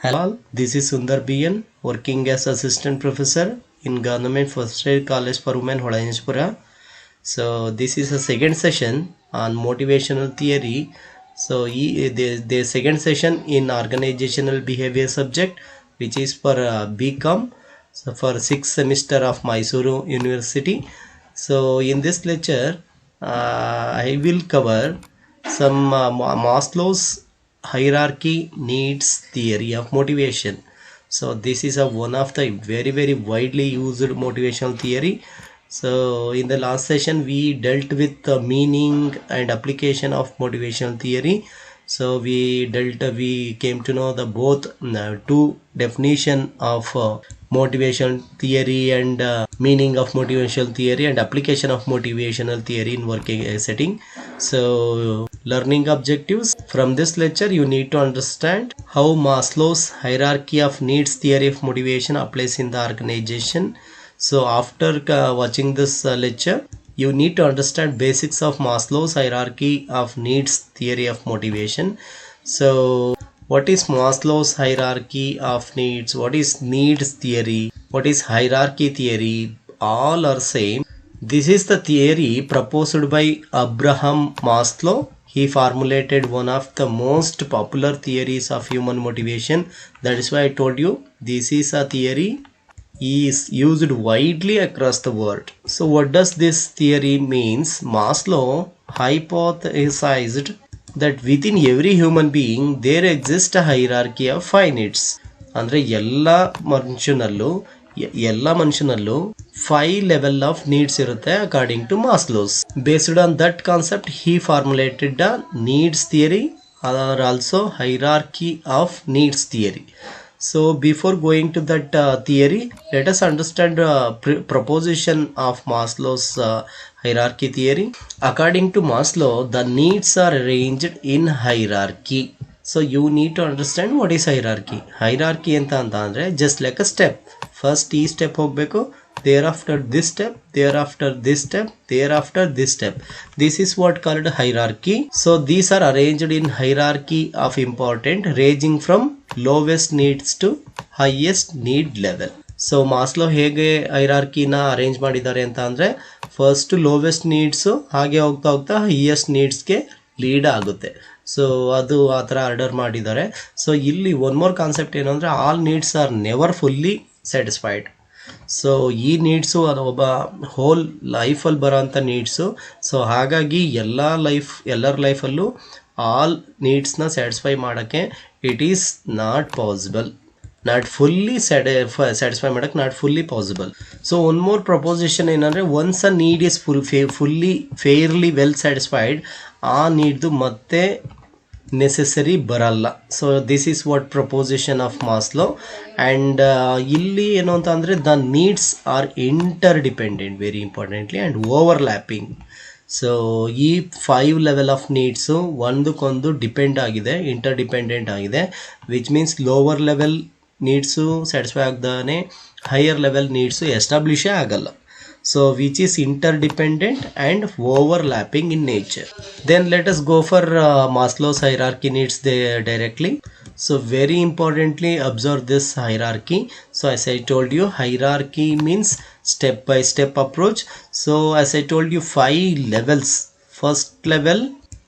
Hello, this is Sundar BN, working as assistant professor in Government First Aid College for Women, Hodayenspura. So this is a second session on motivational theory. So the second session in organizational behavior subject, which is for BCom, so for 6th semester of Mysuru University. So in this lecture, I will cover some Maslow's hierarchy needs theory of motivation. So this is one of the very widely used motivational theory. So in the last session we dealt with the meaning and application of motivational theory. So we came to know the both two definition of motivation theory and meaning of motivational theory and application of motivational theory in working setting. So learning objectives from this lecture, you need to understand how Maslow's hierarchy of needs theory of motivation applies in the organization. So after watching this lecture, you need to understand basics of Maslow's hierarchy of needs theory of motivation. So what is Maslow's hierarchy of needs? What is needs theory? What is hierarchy theory? All are same. This is the theory proposed by Abraham Maslow. He formulated one of the most popular theories of human motivation. That is why I told you this is a theory is used widely across the world. So what does this theory means? Maslow hypothesized that within every human being there exists a hierarchy of five needs. ಅಂದ್ರೆ ಎಲ್ಲ ಮನುಷ್ಯನಲ್ಲೂ 5 level of needs ಇರುತ್ತೆ according to Maslow's. Based on that concept he formulated a needs theory or also hierarchy of needs theory. So before going to that theory, let us understand proposition of Maslow's hierarchy theory. According to Maslow, the needs are arranged in hierarchy. So you need to understand what is hierarchy. Hierarchy anta andre just like a step. First ಈ step ಹೋಗಬೇಕು, thereafter this step, thereafter this step, thereafter this step. This is what called hierarchy. So these are arranged in hierarchy of important ranging from lowest needs to highest need level. So Maslow ಹೇಗೆ ಹೈರಾರ್ಕಿನ arrange ಮಾಡಿದ್ದಾರೆ ಅಂತ ಅಂದರೆ first lowest needs ಹಾಗೆ ಹೋಗ್ತಾ ಹೋಗ್ತಾ highest ನೀಡ್ಸ್ಗೆ lead ಆಗುತ್ತೆ. So ಅದು ಆ ಥರ ಆರ್ಡರ್ ಮಾಡಿದ್ದಾರೆ. ಸೊ ಇಲ್ಲಿ ಒನ್ ಮೋರ್ ಕಾನ್ಸೆಪ್ಟ್ ಏನು ಅಂದರೆ all needs are never fully satisfied. So ಈ ನೀಡ್ಸು ಅದು ಒಬ್ಬ ಹೋಲ್ ಲೈಫಲ್ಲಿ ಬರೋಂಥ ನೀಡ್ಸು. ಸೊ ಹಾಗಾಗಿ ಎಲ್ಲರ ಲೈಫಲ್ಲೂ ಆಲ್ ನೀಡ್ಸ್ನ ಸ್ಯಾಟಿಸ್ಫೈ ಮಾಡೋಕ್ಕೆ it is not possible. Not fully satisfy ಮಾಡೋಕ್ಕೆ not fully possible. So one more proposition ಏನಂದರೆ once a need is fully fairly well satisfied, ಆ ನೀಡ್ದು ಮತ್ತೆ ನೆಸೆಸರಿ ಬರಲ್ಲ. So this is what proposition of Maslow. And ಇಲ್ಲಿ ಏನು ಅಂತ ಅಂದರೆ the needs R interdependent very importantly and overlapping. So ಈ 5 level ಆಫ್ ನೀಡ್ಸು ಒಂದಕ್ಕೊಂದು ಡಿಪೆಂಡ್ ಆಗಿದೆ, ಇಂಟರ್ ಡಿಪೆಂಡೆಂಟ್ ಆಗಿದೆ. Which means lower level needs satisfy ಆಗದಾನೆ ಹೈಯರ್ ಲೆವೆಲ್ ನೀಡ್ಸು ಎಸ್ಟಾಬ್ಲಿಷೇ ಆಗಲ್ಲ. So which is interdependent and overlapping in nature. Then let us go for Maslow's hierarchy needs directly. So very importantly observe this hierarchy. So as I told you, hierarchy means step by step approach. So as I told you, 5 levels. First level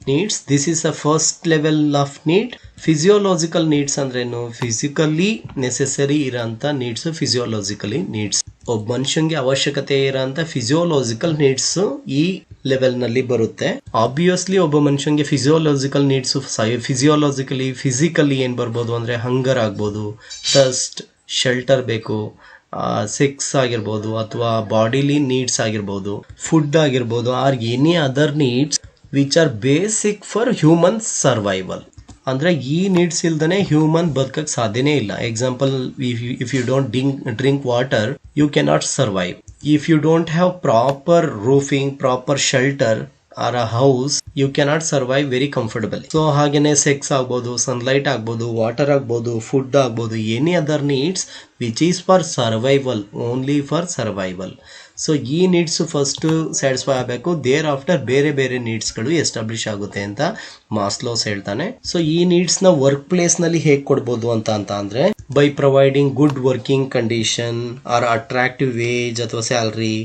needs, this is the first level of need. Physiological needs ಅಂದ್ರೇನು? Physically necessary ಇರೋಂಥ needs physiologically needs. ಒಬ್ಬ ಮನುಷ್ಯಂಗೆ ಅವಶ್ಯಕತೆ ಇರೋಂಥ physiological needs ಈ ಲೆವೆಲ್ನಲ್ಲಿ ಬರುತ್ತೆ. Obviously ಒಬ್ಬ ಮನುಷ್ಯಂಗೆ physiological needs physically ಏನು ಬರ್ಬೋದು ಅಂದರೆ ಹಂಗರ್ ಆಗ್ಬೋದು, ಥರ್ಸ್ಟ್, ಶೆಲ್ಟರ್ ಬೇಕು, ಸೆಕ್ಸ್ ಆಗಿರ್ಬೋದು, ಅಥವಾ ಬಾಡಿಲಿ ನೀಡ್ಸ್ ಆಗಿರ್ಬೋದು, ಫುಡ್ ಆಗಿರ್ಬೋದು, or any other needs which are basic for human survival. ಅಂದರೆ ಈ ನೀಡ್ಸ್ ಇಲ್ದೇ ಹ್ಯೂಮನ್ ಬದುಕಕ್ಕೆ ಸಾಧ್ಯನೇ ಇಲ್ಲ. Example, if you don't drink water you cannot survive. If you don't have proper roofing, proper shelter, or a house you cannot survive very comfortable. So ಹಾಗೇನೆ sex ಆಗ್ಬೋದು, sunlight ಆಗ್ಬೋದು, water ಆಗ್ಬೋದು, food ಆಗ್ಬೋದು, any other needs which is for survival, only for survival. So ಈ needs first satisfy ಆಗಬೇಕು, there after ಬೇರೆ ಬೇರೆ ನೀಡ್ಸ್ಗಳು establish ಆಗುತ್ತೆ ಅಂತ ಮಾಸ್ಲೋಸ್ ಹೇಳ್ತಾನೆ. ಸೊ ಈ ನೀಡ್ಸ್ ನ ವರ್ಕ್ ಪ್ಲೇಸ್ ನಲ್ಲಿ ಹೇಗೆ ಕೊಡ್ಬೋದು ಅಂತ ಅಂದ್ರೆ by providing good working condition or attractive wage ಅಥವಾ ಸ್ಯಾಲ್ರಿ,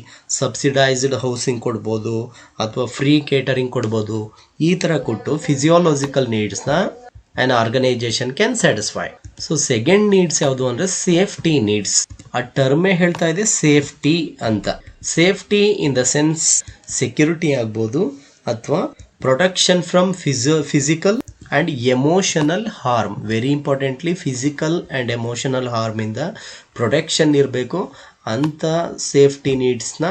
ಸಬ್ಸಿಡೈಸ್ಡ್ ಹೌಸಿಂಗ್ ಕೊಡ್ಬೋದು ಅಥವಾ ಫ್ರೀ ಕೇಟರಿಂಗ್ ಕೊಡ್ಬೋದು. ಈ ತರ ಕೊಟ್ಟು ಫಿಸಿಯೋಲಾಜಿಕಲ್ ನೀಡ್ಸ್ ನ an organization can satisfy. So second needs ಯಾವುದು ಅಂದ್ರೆ ಸೇಫ್ಟಿ ನೀಡ್ಸ್. ಆ ಟರ್ಮೇ ಹೇಳ್ತಾ ಇದೆ ಸೇಫ್ಟಿ ಅಂತ. Safety in the sense security ಆಗ್ಬೋದು ಅಥವಾ protection from physical and emotional harm. Very importantly physical and emotional harm ಇಂದ ಪ್ರೊಟೆಕ್ಷನ್ ಇರಬೇಕು ಅಂತ ಸೇಫ್ಟಿ ನೀಡ್ಸ್ ನ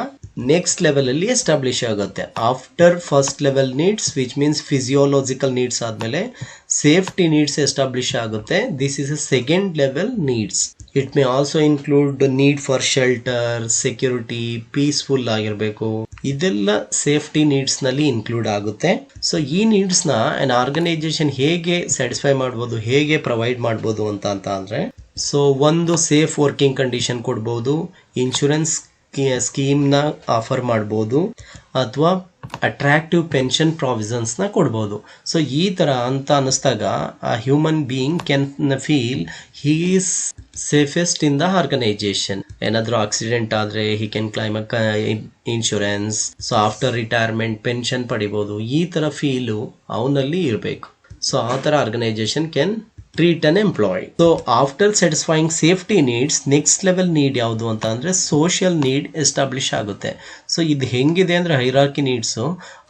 ನೆಕ್ಸ್ಟ್ ಲೆವೆಲ್ ಅಲ್ಲಿ ಎಸ್ಟಾಬ್ಲಿಷ್ ಆಗುತ್ತೆ. After first level needs which means physiological needs ಆದ್ಮೇಲೆ safety needs establish ಆಗುತ್ತೆ. This is a second level needs. It may also include need for shelter, security, peaceful ಆಗಿರಬೇಕು. ಇದೆಲ್ಲ safety needs ನಲ್ಲಿ include ಆಗುತ್ತೆ. So ಈ needs ನ an organisation ಹೇಗೆ satisfy ಮಾಡ್ಬೋದು, ಹೇಗೆ ಪ್ರೊವೈಡ್ ಮಾಡ್ಬೋದು ಅಂತ ಅಂದ್ರೆ ಸೊ ಒಂದು ಸೇಫ್ ವರ್ಕಿಂಗ್ ಕಂಡೀಷನ್ ಕೊಡ್ಬೋದು, ಇನ್ಶೂರೆನ್ಸ್ ಸ್ಕೀಮ್ ನ ಆಫರ್ ಮಾಡ್ಬೋದು ಅಥವಾ ಅಟ್ರಾಕ್ಟಿವ್ ಪೆನ್ಷನ್ ಪ್ರಾವಿಷನ್ಸ್ ನ ಕೊಡ್ಬೋದು. ಸೊ ಈ ತರ ಅಂತ ಅನಿಸ್ದಾಗ ಆ human being can feel he is safest in the organisation. ಏನಾದ್ರೂ ಆಕ್ಸಿಡೆಂಟ್ ಆದ್ರೆ he can claim insurance. So after retirement pension ಪಡಿಬಹುದು. ಈ ತರ ಫೀಲು ಅವನಲ್ಲಿ ಇರಬೇಕು. ಸೊ ಆ ತರ organisation can treat an employee. So after satisfying safety needs next level need ಯಾವುದು ಅಂತ ಅಂದ್ರೆ ಸೋಷಿಯಲ್ ನೀಡ್ ಎಸ್ಟಾಬ್ಲಿಷ್ ಆಗುತ್ತೆ. ಸೊ ಇದು ಹೆಂಗಿದೆ ಅಂದ್ರೆ hierarchy needs,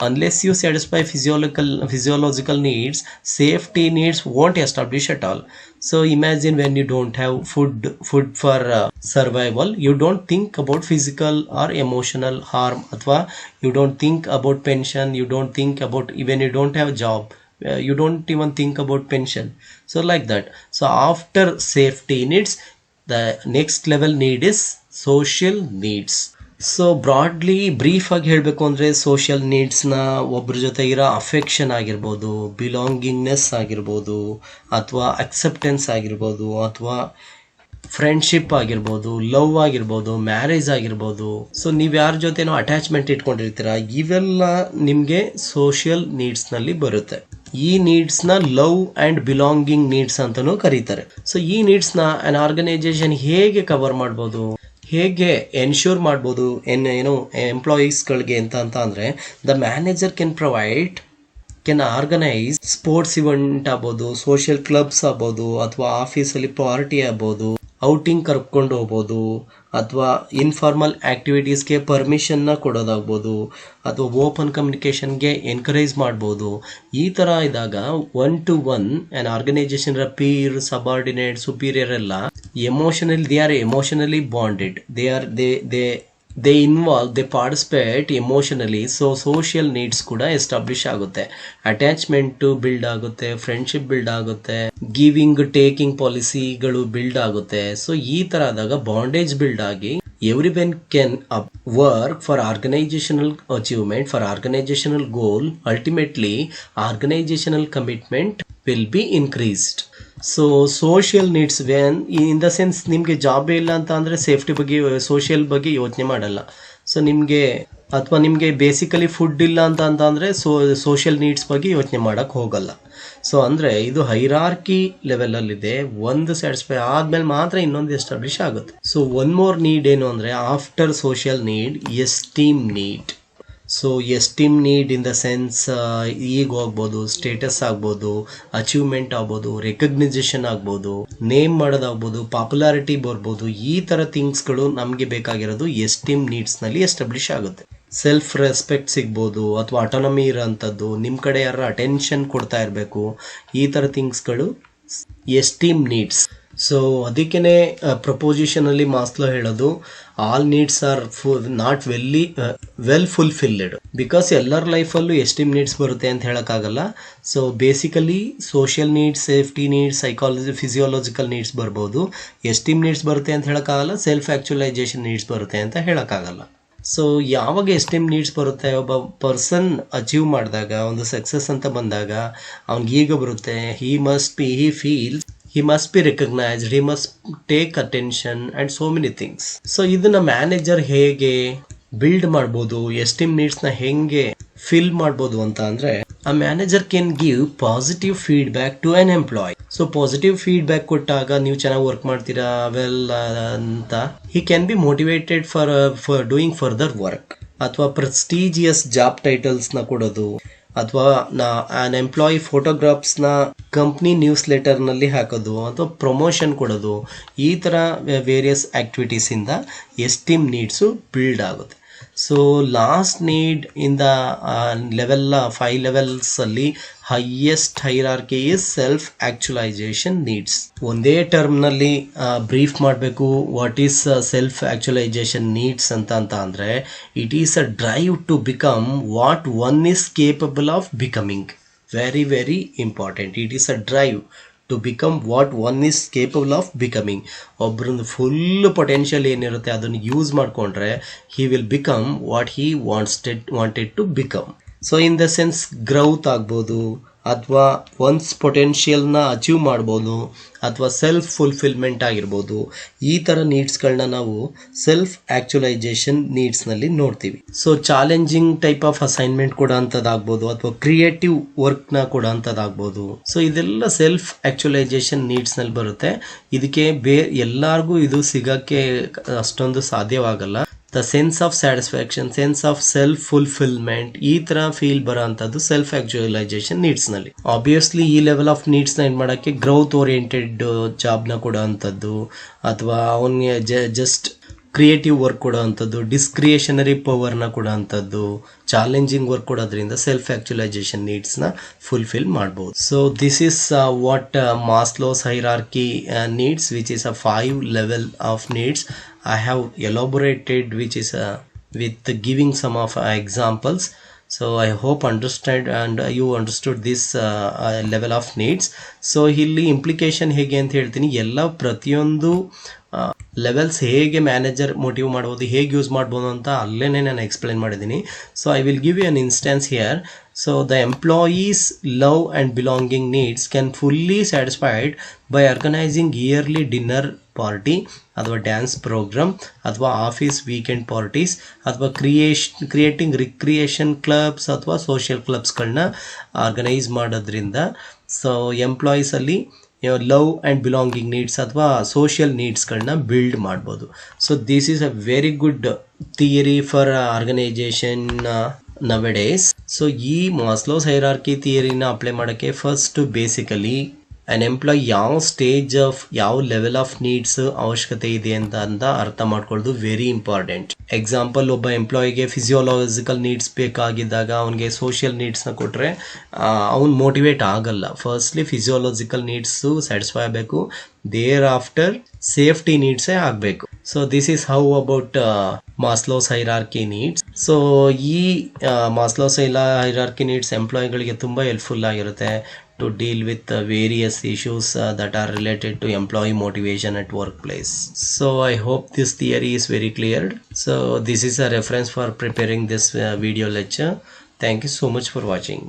unless you satisfy physiological needs, safety needs won't establish at all. So imagine when you don't have food for survival, you don't think about physical or emotional harm, athwa you don't think about pension, you don't think about, even you don't have job, you don't even think about pension. So like that. So after safety needs, the next level need is social needs. So broadly brief ಆಗಿ ಹೇಳಬೇಕು ಅಂದರೆ social ನೀಡ್ಸ್ನ ಒಬ್ಬರ ಜೊತೆ ಇರೋ affection ಆಗಿರ್ಬೋದು, belongingness ಆಗಿರ್ಬೋದು, ಅಥವಾ acceptance ಆಗಿರ್ಬೋದು, ಅಥವಾ ಫ್ರೆಂಡ್ಶಿಪ್ ಆಗಿರ್ಬೋದು, ಲವ್ ಆಗಿರ್ಬೋದು, ಮ್ಯಾರೇಜ್ ಆಗಿರ್ಬೋದು. ಸೊ ನೀವು ಯಾರ ಜೊತೆನೋ ಅಟ್ಯಾಚ್ಮೆಂಟ್ ಇಟ್ಕೊಂಡಿರ್ತೀರ, ಇವೆಲ್ಲ ನಿಮಗೆ ಸೋಷಿಯಲ್ ನೀಡ್ಸ್ನಲ್ಲಿ ಬರುತ್ತೆ. ಈ ನೀಡ್ಸ್ನ ಲವ್ ಆ್ಯಂಡ್ ಬಿಲಾಂಗಿಂಗ್ ನೀಡ್ಸ್ ಅಂತಲೂ ಕರೀತಾರೆ. ಸೊ ಈ ನೀಡ್ಸ್ನ an ಆರ್ಗನೈಸೇಷನ್ ಹೇಗೆ ಕವರ್ ಮಾಡ್ಬೋದು, ಹೇಗೆ ಎನ್ಶೂರ್ ಮಾಡ್ಬೋದು ಏನು ಎಂಪ್ಲಾಯೀಸ್ಗಳಿಗೆ ಅಂತ ಅಂದರೆ the manager can organise sports event ಆಗ್ಬೋದು, ಸೋಷಿಯಲ್ ಕ್ಲಬ್ಸ್ ಆಗ್ಬೋದು, ಅಥವಾ ಆಫೀಸಲ್ಲಿ ಪಾರ್ಟಿ ಆಗ್ಬೋದು, ಔಟಿಂಗ್ ಕರ್ಕೊಂಡು ಹೋಗ್ಬೋದು, ಅಥವಾ ಇನ್ಫಾರ್ಮಲ್ ಆಕ್ಟಿವಿಟೀಸ್ಗೆ ಪರ್ಮಿಷನ್ನ ಕೊಡೋದಾಗ್ಬೋದು, ಅಥವಾ ಓಪನ್ ಕಮ್ಯುನಿಕೇಷನ್ಗೆ ಎನ್ಕರೇಜ್ ಮಾಡ್ಬೋದು. ಈ ಥರ ಇದ್ದಾಗ 1-to-1 an organisation peer, subordinate, superior ಎಲ್ಲ they are emotionally bonded. They involve, they participate emotionally. So social needs ಕೂಡ ಎಸ್ಟಾಬ್ಲಿಷ್ ಆಗುತ್ತೆ, ಅಟ್ಯಾಚ್ಮೆಂಟ್ ಬಿಲ್ಡ್ ಆಗುತ್ತೆ, ಫ್ರೆಂಡ್ಶಿಪ್ ಬಿಲ್ಡ್ ಆಗುತ್ತೆ, ಗಿವಿಂಗ್ ಟೇಕಿಂಗ್ ಪಾಲಿಸಿಗಳು ಬಿಲ್ಡ್ ಆಗುತ್ತೆ. ಸೊ ಈ ತರ ಆದಾಗ ಬಾಂಡೇಜ್ ಬಿಲ್ಡ್ ಆಗಿ everyone can work for organizational achievement, for organizational goal. Ultimately organizational commitment will be increased. So social needs when in the sense ನಿಮಗೆ job ಇಲ್ಲ ಅಂತ ಅಂದರೆ ಸೇಫ್ಟಿ ಬಗ್ಗೆ, ಸೋಷಿಯಲ್ ಬಗ್ಗೆ ಯೋಚನೆ ಮಾಡಲ್ಲ. ಸೊ ನಿಮಗೆ ಬೇಸಿಕಲಿ ಫುಡ್ ಇಲ್ಲ ಅಂತ ಅಂದರೆ ಸೋಷಿಯಲ್ ನೀಡ್ಸ್ ಬಗ್ಗೆ ಯೋಚನೆ ಮಾಡೋಕ್ಕೆ ಹೋಗಲ್ಲ. ಸೊ ಅಂದರೆ ಇದು ಹೈರಾರ್ಕಿ ಲೆವೆಲಲ್ಲಿದೆ. ಒಂದು ಸ್ಯಾಟಿಸ್ಫೈ ಆದಮೇಲೆ ಮಾತ್ರ ಇನ್ನೊಂದು ಎಸ್ಟಾಬ್ಲಿಷ್ ಆಗುತ್ತೆ. ಸೊ ಒನ್ ಮೋರ್ ನೀಡ್ ಏನು ಅಂದರೆ after social need esteem need. So esteem need in the sense ಈಗ ಆಗ್ಬೋದು, ಸ್ಟೇಟಸ್ ಆಗ್ಬೋದು, ಅಚೀವ್ಮೆಂಟ್ ಆಗ್ಬೋದು, ರೆಕಗ್ನೈಸೇಷನ್ ಆಗ್ಬೋದು, ನೇಮ್ ಮಾಡೋದಾಗ್ಬೋದು, ಪಾಪ್ಯುಲಾರಿಟಿ ಬರ್ಬೋದು. ಈ ಥರ ಥಿಂಗ್ಸ್ಗಳು ನಮಗೆ ಬೇಕಾಗಿರೋದು ಎಸ್ಟೀಮ್ ನೀಡ್ಸ್ನಲ್ಲಿ ಎಸ್ಟಾಬ್ಲಿಷ್ ಆಗುತ್ತೆ. ಸೆಲ್ಫ್ ರೆಸ್ಪೆಕ್ಟ್ ಸಿಗ್ಬೋದು, ಅಥವಾ ಆಟೋನಮಿ ಇರೋಂಥದ್ದು, ನಿಮ್ಮ ಕಡೆ ಯಾರ ಅಟೆನ್ಷನ್ ಕೊಡ್ತಾ ಇರಬೇಕು. ಈ ಥರ ಥಿಂಗ್ಸ್ಗಳು ಎಸ್ಟೀಮ್ ನೀಡ್ಸ್. ಸೊ ಅದಕ್ಕೇ ಪ್ರಪೋಸಿಷನಲ್ಲಿ ಮಾಸ್ಲೋ ಹೇಳೋದು all needs R not well fulfilled. Because ಎಲ್ಲರ ಲೈಫಲ್ಲೂ ಎಸ್ಟೀಮ್ ನೀಡ್ಸ್ ಬರುತ್ತೆ ಅಂತ ಹೇಳೋಕ್ಕಾಗಲ್ಲ. So basically social needs, safety needs, physiological needs ಬರ್ಬೋದು. ಎಸ್ಟೀಮ್ ನೀಡ್ಸ್ ಬರುತ್ತೆ ಅಂತ ಹೇಳೋಕ್ಕಾಗಲ್ಲ, ಸೆಲ್ಫ್ ಆಕ್ಚುಲೈಸೇಷನ್ ನೀಡ್ಸ್ ಬರುತ್ತೆ ಅಂತ ಹೇಳೋಕ್ಕಾಗಲ್ಲ. ಸೊ ಯಾವಾಗ ಎಸ್ಟೀಮ್ ನೀಡ್ಸ್ ಬರುತ್ತೆ, ಒಬ್ಬ ಪರ್ಸನ್ ಅಚೀವ್ ಮಾಡಿದಾಗ, ಒಂದು ಸಕ್ಸಸ್ ಅಂತ ಬಂದಾಗ ಅವ್ನಿಗೆ ಈಗ ಬರುತ್ತೆ, he must be recognized, he must take attention and so many things. So ಇದನ್ನ ಮ್ಯಾನೇಜರ್ ಹೇಗೆ ಬಿಲ್ಡ್ ಮಾಡ್ಬೋದು, ಎಸ್ಟೀಮ್ ನೀಡ್ಸ್ನ ಹೆಂಗೆ ಫಿಲ್ ಮಾಡ್ಬೋದು ಅಂತ ಅಂದ್ರೆ, a manager can give positive feedback to an employee. So positive feedback ಕೊಟ್ಟಾಗ ನೀವು ಚೆನ್ನಾಗಿ ವರ್ಕ್ ಮಾಡ್ತೀರಾ ವೆಲ್ ಅಂತ, he can be motivated for doing further work. ಅಥವಾ ಪ್ರೆಸ್ಟೀಜಿಯಸ್ ಜಾಬ್ ಟೈಟಲ್ಸ್ ನ ಕೊಡೋದು, ಅಥವಾ ಆನ್ ಎಂಪ್ಲಾಯಿ ಫೋಟೋಗ್ರಾಫ್ಸ್ನ ಕಂಪ್ನಿ ನ್ಯೂಸ್ ಲೆಟರ್ನಲ್ಲಿ ಹಾಕೋದು, ಅಥವಾ ಪ್ರಮೋಷನ್ ಕೊಡೋದು, ಈ ಥರ ವೇರಿಯಸ್ ಆ್ಯಕ್ಟಿವಿಟೀಸಿಂದ ಎಸ್ಟೀಮ್ ನೀಡ್ಸು ಬಿಲ್ಡ್ ಆಗುತ್ತೆ. So last need in the five levels ಅಲ್ಲಿ highest hierarchy is self actualization needs. ಒಂದೇ ಟರ್ಮ್ನಲ್ಲಿ ಬ್ರೀಫ್ ಮಾಡಬೇಕು what is self actualization needs ಅಂತ ಅಂದ್ರೆ, it is a drive to become what one is capable of becoming. Very very important. It is a drive to become what one is capable of becoming. ಒಬ್ಬರದ್ದು full potential ಏನಿರುತ್ತೆ ಅದನ್ನು use ಮಾಡಿಕೊಂಡ್ರೆ he will become what he wanted to become. So in the sense growth ಆಗ್ಬೋದು, ಅಥವಾ once ಪೊಟೆನ್ಷಿಯಲ್ನ achieve ಮಾಡ್ಬೋದು, ಅಥವಾ self fulfilment ಆಗಿರ್ಬೋದು. ಈ ಥರ ನೀಡ್ಸ್ಗಳನ್ನ ನಾವು ಸೆಲ್ಫ್ ಆಕ್ಚುಲೈಸೇಷನ್ ನೀಡ್ಸ್ನಲ್ಲಿ ನೋಡ್ತೀವಿ. So challenging type of assignment ಕೊಡೋ ಅಂಥದ್ದಾಗ್ಬೋದು, ಅಥವಾ ಕ್ರಿಯೇಟಿವ್ ವರ್ಕ್ನ ಕೊಡೋ ಅಂಥದ್ದಾಗ್ಬೋದು. ಸೊ ಇದೆಲ್ಲ ಸೆಲ್ಫ್ ಆಕ್ಚುಲೈಸೇಷನ್ ನೀಡ್ಸ್ನಲ್ಲಿ ಬರುತ್ತೆ. ಇದಕ್ಕೆ ಎಲ್ಲರಿಗೂ ಇದು ಸಿಗೋಕ್ಕೆ ಅಷ್ಟೊಂದು ಸಾಧ್ಯವಾಗಲ್ಲ. The sense of satisfaction, sense of self fulfilment, ಈ ತರ ಫೀಲ್ ಬರೋ ಅಂಥದ್ದು ಸೆಲ್ಫ್ ಆಕ್ಚುಲೈಸೇಷನ್ ನೀಡ್ಸ್ ನಲ್ಲಿ. ಆಬ್ವಿಯಸ್ಲಿ ಈ ಲೆವೆಲ್ ಆಫ್ ನೀಡ್ಸ್ ನ ಏನ್ ಮಾಡಕ್ಕೆ ಗ್ರೌತ್ ಓರಿಯೆಂಟೆಡ್ ಜಾಬ್ ನ ಕೊಡೋ ಅಂಥದ್ದು, ಅಥವಾ ಅವನಿಗೆ ಜಸ್ಟ್ ಕ್ರಿಯೇಟಿವ್ ವರ್ಕ್ ಕೊಡೋ ಅಂಥದ್ದು, ಡಿಸ್ಕ್ರಿಯೇಷನರಿ ಪವರ್ನ ಕೊಡೋ ಅಂಥದ್ದು, ಚಾಲೆಂಜಿಂಗ್ ವರ್ಕ್ ಕೊಡೋದ್ರಿಂದ ಸೆಲ್ಫ್ ಆಕ್ಚುಲೈಸೇಷನ್ ನೀಡ್ಸ್ನ ಫುಲ್ಫಿಲ್ ಮಾಡ್ಬೋದು. So this is what Maslow's hierarchy needs, which is a 5 level of needs. I have elaborated which is with giving some of examples. So I hope understand and you understood this level of needs. So ಇಲ್ಲಿ implication ಹೇಗೆ ಅಂತ ಹೇಳ್ತೀನಿ. ಎಲ್ಲ ಪ್ರತಿಯೊಂದು levels ಹೇಗೆ manager motive ಮಾಡ್ಬೋದು, ಹೇಗೆ use ಮಾಡ್ಬೋದು ಅಂತ ಅಲ್ಲೇನೆ ನಾನು ಎಕ್ಸ್ಪ್ಲೈನ್ ಮಾಡಿದ್ದೀನಿ. So I will give you an instance here. So the employees' love and belonging needs can fully satisfied by organizing yearly dinner party, ಅಥವಾ ಡ್ಯಾನ್ಸ್ ಪ್ರೋಗ್ರಾಮ್, ಅಥವಾ ಆಫೀಸ್ ವೀಕೆಂಡ್ ಪಾರ್ಟೀಸ್, ಅಥವಾ ಕ್ರಿಯೇಟಿಂಗ್ ರಿಕ್ರಿಯೇಷನ್ ಕ್ಲಬ್ಸ್ ಅಥವಾ social ಕ್ಲಬ್ಸ್ಗಳನ್ನ organise ಮಾಡೋದ್ರಿಂದ so ಎಂಪ್ಲಾಯೀಸಲ್ಲಿ love and belonging needs ಅಥವಾ social ನೀಡ್ಸ್ಗಳನ್ನ build ಮಾಡ್ಬೋದು. So this is a very good theory for organisation nowadays. So ಈ ಮಾಸ್ಲೋಸ್ ಹೈರಾರ್ಕಿ ಥಿಯರಿನ ಅಪ್ಲೈ ಮಾಡೋಕ್ಕೆ ಫಸ್ಟ್ ಬೇಸಿಕಲಿ ಅನ್ ಎಂಪ್ಲಾಯ್ ಯಾವ ಸ್ಟೇಜ್ ಆಫ್ ಯಾವ ಲೆವೆಲ್ ಆಫ್ ನೀಡ್ಸ್ ಅವಶ್ಯಕತೆ ಇದೆ ಅಂತ ಅರ್ಥ ಮಾಡ್ಕೊಳ್ಳೋದು ವೆರಿ ಇಂಪಾರ್ಟೆಂಟ್. ಎಕ್ಸಾಂಪಲ್, ಒಬ್ಬ ಎಂಪ್ಲಾಯಿಗೆ ಫಿಸಿಯೋಲಾಜಿಕಲ್ ನೀಡ್ಸ್ ಬೇಕಾಗಿದ್ದಾಗ ಅವನಿಗೆ ಸೋಷಿಯಲ್ ನೀಡ್ಸ್ನ ಕೊಟ್ಟರೆ ಅವನು ಮೋಟಿವೇಟ್ ಆಗಲ್ಲ. ಫಸ್ಟ್ಲಿ ಫಿಸಿಯೋಲಾಜಿಕಲ್ ನೀಡ್ಸು ಸ್ಯಾಟಿಸ್ಫೈ ಆಗಬೇಕು, ದೇರ್ ಆಫ್ಟರ್ ಸೇಫ್ಟಿ ನೀಡ್ಸೇ ಆಗಬೇಕು. So this is how about Maslow's hierarchy needs. So ಈ ಮಾಸ್ಲೋಸ್ ಹೈರಾರ್ಕಿ ನೀಡ್ಸ್ ಎಂಪ್ಲಾಯಿಗಳಿಗೆ ತುಂಬ ಹೆಲ್ಪ್ಫುಲ್ ಆಗಿರುತ್ತೆ to deal with various issues that are related to employee motivation at workplace. So I hope this theory is very clear. So this is a reference for preparing this video lecture. Thank you so much for watching.